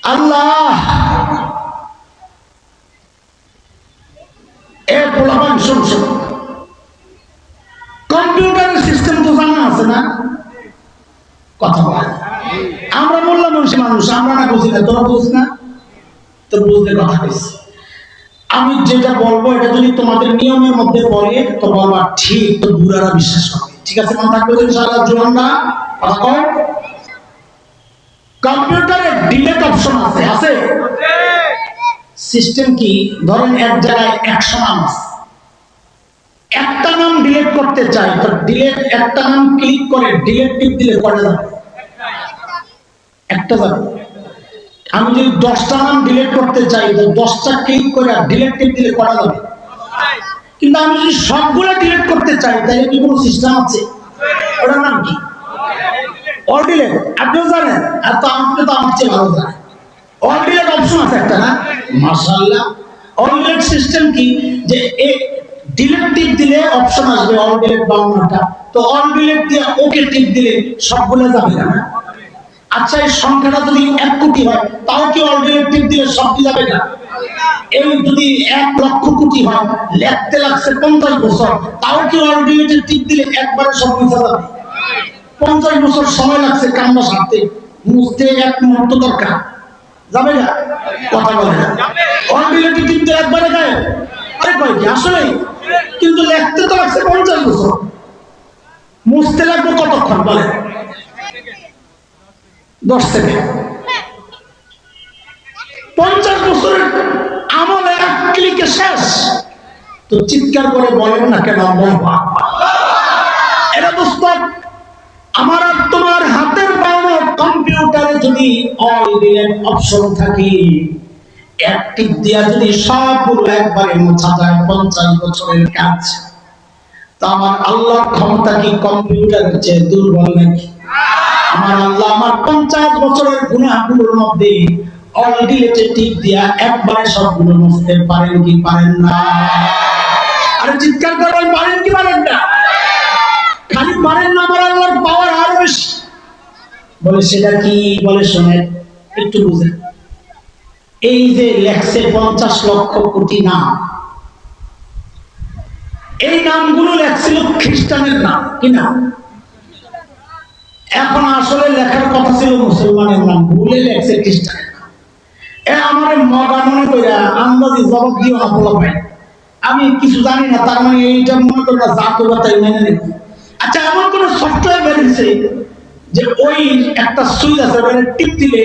আল্লাহ এর পোলাপান শুনছো, কম্পিউটারের সিস্টেম তো জানা আছে না? কথা বলে আমরা বললাম মানুষ, আমরা না বুঝি না, তোরা বুঝ না, তো বুঝলে কথা কইস। আমি যেটা বলবো এটা যদি তোমাদের নিয়মের মধ্যে পড়ে তো বলবা ঠিক, তো বুড়ারা বিশ্বাস করবে। ঠিক আছে, মনে থাকবে ইনশাআল্লাহ। জোয়ানরা কথা কয়, কম্পিউটারে ডিলিট অপশন আছে, আছে সিস্টেম কি? ধরেন এক জায়গায় 100 নাম আছে, একটা নাম ডিলিট করতে চাই তো ডিলিট, একটা নাম ক্লিক করে ডিলিট টিপ দিলে কয়টা যাবে? একটা যাবে। আমি যদি 10টা নাম ডিলিট করতে চাই তো 10টা ক্লিক করে ডিলিট টিপ দিলে কয়টা যাবে? কিন্তু আমি যদি সবগুলো ডিলিট করতে চাই তাহলে কি কোনো সিস্টেম আছে? ওটার নাম কি? All delete. আপনিও জানেন, আর তো আপনি তো আমার চেয়ে ভালো জানেন। অল ডিলিট অপশন আছে একটা, না? মাশাআল্লাহ। অল ডিলিট সিস্টেম কি? যে এই ডিলিট টিপ দিলে অপশন আসবে অল ডিলিট 52টা, তো অল ডিলিট দিয়ে ওকে টিপ দিলে সবগুলো যাবে না? আচ্ছা, এই সংখ্যাটা যদি 1 কোটি হয় তাও কি অল ডিলিট টিপ দিলে সবটি যাবে না? এই যদি 1 লক্ষ কোটি হয়, লিখতে লাগছে 50 বছর, তাও কি অল ডিলিট টিপ দিলে একবারে সব মুছে যাবে? 50 বছর সময় লাগছে কান্না সারতে, মুছতে 1 মুহূর্ত দরকার, যাবে না? কথা বলে না। অল ডিলিট টিপ দিলে একবারে গায়ে, আরে কয় কি আসলে? কিন্তু লিখতে তো লাগছে 50 বছর, মুছতে লাগবে কতক্ষণ বলে? 10 থেকে 50 বছরের আমল 1 ক্লিকে শেষ। তো চিৎকার করে বলেন না কেন আল্লাহু আকবার? এটা দোস্ত, আমার আর তোমার হাতের বানানো কম্পিউটারে যদি অল ডিলিট অপশন থাকে, এক টিপ দিয়া যদি সবগুলো একবারে মোছা যায় 50 বছরের কাজ, তা আমার আল্লাহর ক্ষমতা কি কম্পিউটারের চেয়ে দুর্বল নাকি? আমার আল্লাহ আমার 50 বছরের গুনাহগুলোর মধ্যে অল ডিলিট টিপ দিয়া একবারে সবগুলো মুছতে পারেন কি পারেন না? আরে চিৎকার করে পারেন কি পারেন না? খালি পারেন না, আমার আল্লাহর পাওয়ার আরো বেশি। বলে সেটা কি? বলে শোনেন, একটু বুঝেন। এই যে লেখছে 50 লক্ষ কোটি নাম, এই নামগুলো লেখছিল খ্রিস্টানের নাম, কি নাম? এখন আসলে লেখার কথা ছিল মুসলমানের নাম, ভুলে লেখছে খ্রিস্টানের নাম। আমার মগা মনে করে আন্দাজি জবাব দিও না বলা ভাই, আমি কিছু জানি না, তার মানে এইটা মনে করে না, যা করবো তাই মেনে নেব। আচ্ছা, এমন কোন সফটওয়্যার বেরিয়েছে যে ওই একটা সুইচ আছে, টিপ দিলে